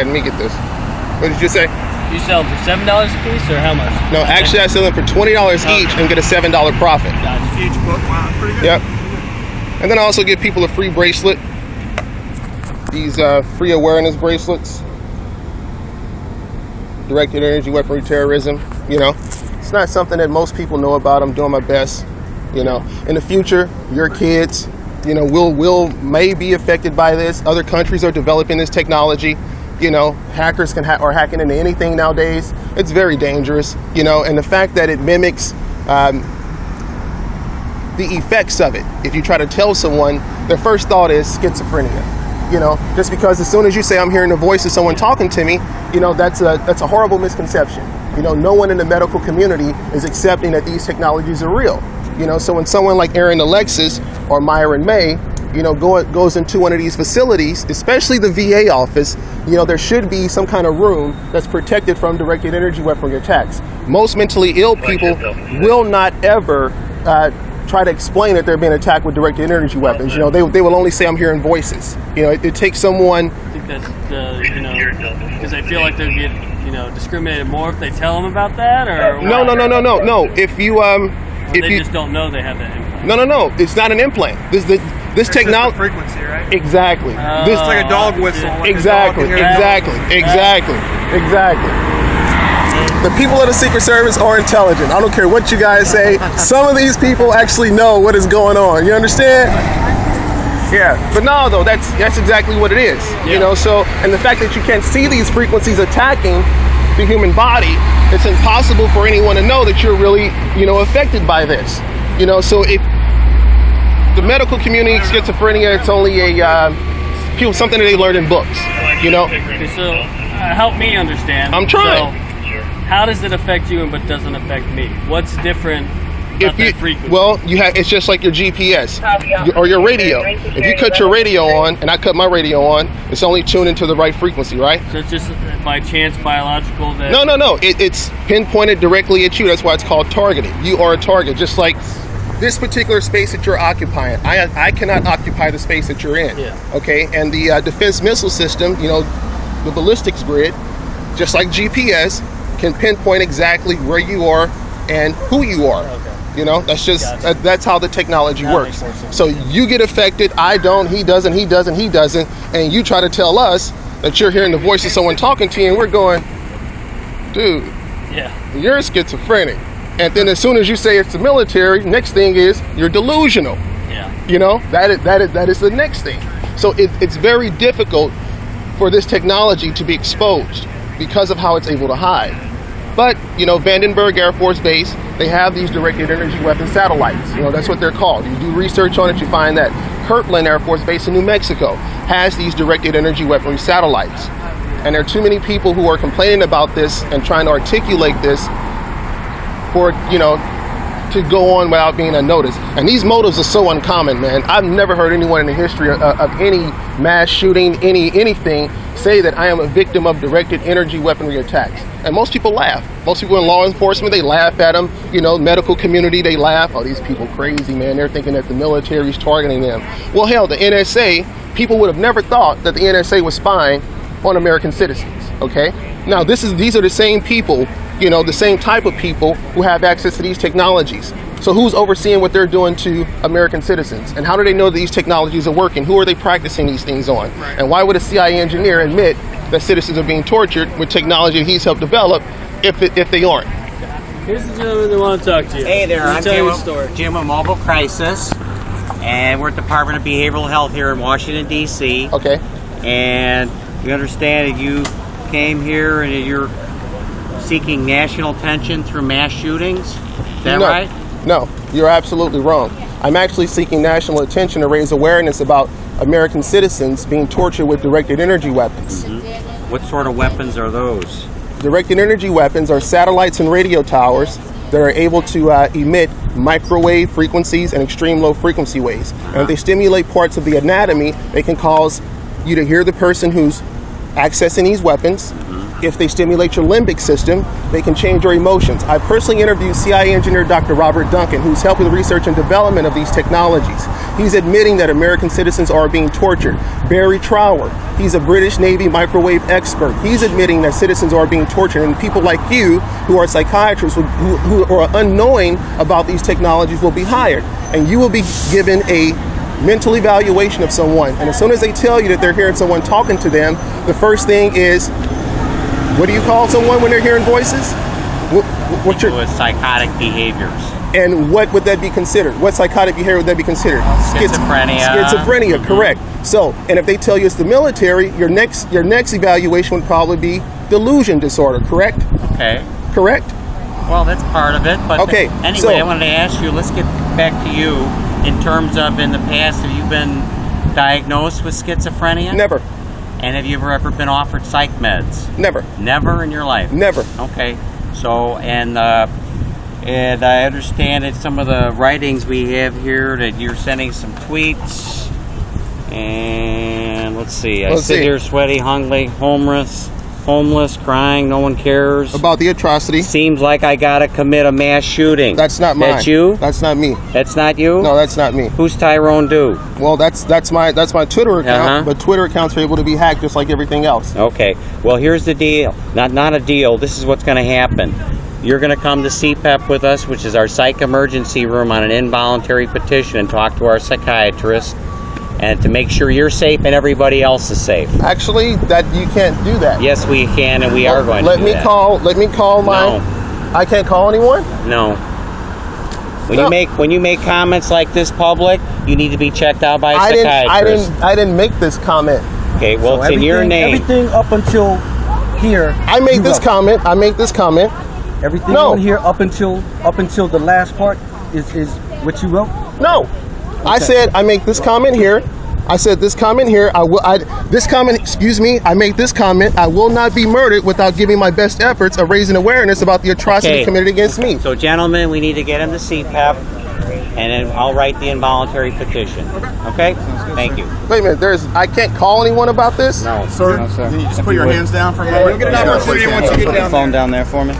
Let me get this. What did you say? You sell them for $7 a piece, or how much? No, actually I sell them for $20 each and get a $7 profit. Gotcha. Each book, wow, pretty good. Yep. And then I also give people a free bracelet. These free awareness bracelets. Directed energy weaponry terrorism. You know, it's not something that most people know about. I'm doing my best. You know, in the future, your kids, you know, may be affected by this. Other countries are developing this technology. You know, hackers are hacking into anything nowadays. It's very dangerous. You know, and the fact that it mimics the effects of it. If you try to tell someone, their first thought is schizophrenia. You know, just because as soon as you say I'm hearing the voice of someone talking to me, you know, that's a horrible misconception. You know, no one in the medical community is accepting that these technologies are real. You know, so when someone like Aaron Alexis or Myron May, you know, goes into one of these facilities, especially the VA office, you know, there should be some kind of room that's protected from directed energy weaponry attacks. Most mentally ill people will not ever try to explain that they're being attacked with directed energy weapons. You know, they will only say I'm hearing voices. You know, it takes someone. I think that's you know, because they feel like they'll get, you know, discriminated more if they tell them about that, or no. If you they just don't know they have that implant. No. It's not an implant. This technology frequency, right? Exactly. It's like a dog whistle. Like exactly. The people of the Secret Service are intelligent. I don't care what you guys say. Some of these people actually know what is going on. You understand? Yeah. But no, though, that's exactly what it is. Yeah. You know, so, and the fact that you can't see these frequencies attacking the human body, it's impossible for anyone to know that you're really, you know, affected by this. You know, so if the medical community, schizophrenia, it's only something that they learned in books. You know. Okay, so help me understand. I'm trying. So, how does it affect you but doesn't affect me? What's different about that frequency? Well, it's just like your GPS or your radio. If you cut your radio on and I cut my radio on, it's only tuned into the right frequency, right? So it's just by chance biological that... No. It's pinpointed directly at you. That's why it's called targeted. You are a target, just like this particular space that you're occupying. I cannot occupy the space that you're in. Yeah. Okay, and the defense missile system, you know, the ballistics grid, just like GPS, can pinpoint exactly where you are and who you are. Okay. You know, that's just that's how the technology works. So you get affected, I don't, he doesn't, and you try to tell us that you're hearing the voice of someone talking to you, and we're going, dude, you're schizophrenic. And then as soon as you say it's the military, next thing is you're delusional. Yeah. You know, that is the next thing. So it's very difficult for this technology to be exposed because of how it's able to hide. But, you know, Vandenberg Air Force Base, they have these directed energy weapon satellites. You know, that's what they're called. You do research on it, you find that Kirtland Air Force Base in New Mexico has these directed energy weaponry satellites. And there are too many people who are complaining about this and trying to articulate this for, you know, to go on without being unnoticed. And these motives are so uncommon, man. I've never heard anyone in the history of any mass shooting, anything, say that I am a victim of directed energy weaponry attacks. And most people laugh. Most people in law enforcement, they laugh at them. You know, medical community, they laugh. Oh, these people crazy, man. They're thinking that the military is targeting them. Well, hell, the NSA, people would have never thought that the NSA was spying on American citizens, okay? Now, these are the same people, you know, the same type of people who have access to these technologies. So who's overseeing what they're doing to American citizens? And how do they know that these technologies are working? Who are they practicing these things on? Right. And why would a CIA engineer admit that citizens are being tortured with technology that he's helped develop if they aren't? Here's the gentleman that want to talk to you. Hey there, I'm Jim with Mobile Crisis, and we're at the Department of Behavioral Health here in Washington, D.C. Okay. And we understand that you came here and you're seeking national attention through mass shootings. Is that right? No, you're absolutely wrong. I'm actually seeking national attention to raise awareness about American citizens being tortured with directed energy weapons. Mm-hmm. What sort of weapons are those? Directed energy weapons are satellites and radio towers that are able to emit microwave frequencies and extreme low frequency waves. And if they stimulate parts of the anatomy, they can cause you to hear the person who's accessing these weapons, if they stimulate your limbic system, they can change your emotions. I personally interviewed CIA engineer Dr. Robert Duncan, who's helped with the research and development of these technologies. He's admitting that American citizens are being tortured. Barry Trower, he's a British Navy microwave expert. He's admitting that citizens are being tortured, and people like you, who are psychiatrists, who are unknowing about these technologies, will be hired. And you will be given a mental evaluation of someone. And as soon as they tell you that they're hearing someone talking to them, the first thing is, what do you call someone when they're hearing voices? What's your with psychotic behaviors? And what would that be considered? What psychotic behavior would that be considered? Schizophrenia. Schizophrenia, correct. So, and if they tell you it's the military, your next evaluation would probably be delusion disorder, correct? Okay. Correct? Well, that's part of it. But okay. Anyway, so, I wanted to ask you, let's get back to you. In terms of in the past, have you been diagnosed with schizophrenia? Never. And have you ever been offered psych meds? Never. Never in your life? Never. Okay. So, and I understand that some of the writings we have here that you're sending some tweets. And let's see. I sit here sweaty, hungry, homeless, crying, no one cares. About the atrocity. Seems like I gotta commit a mass shooting. That's not mine. That's you? That's not me. That's not you? No, that's not me. Who's Tyrone do? Well, that's my Twitter account, but Twitter accounts are able to be hacked just like everything else. Okay. Well, here's the deal. Not a deal. This is what's going to happen. You're going to come to CPEP with us, which is our psych emergency room, on an involuntary petition and talk to our psychiatrist, and to make sure you're safe and everybody else is safe. Actually, that you can't do that. Yes, we can, and we are going to do that. Let me call my... No. I can't call anyone? No. When you make comments like this public, you need to be checked out by a psychiatrist. I didn't make this comment. Okay, well, so it's in your name. Everything up until here. I made this comment. Everything on here up until the last part is what you wrote? No. Okay. I said I make this comment here. I said this comment here. I make this comment. I will not be murdered without giving my best efforts of raising awareness about the atrocity committed against me. So, gentlemen, we need to get him to CPEP, and then I'll write the involuntary petition. Okay? Thank you. Wait a minute. I can't call anyone about this? No. Sir, can you just put your hands down for a moment? Get an opportunity once you get down. Phone down there for me.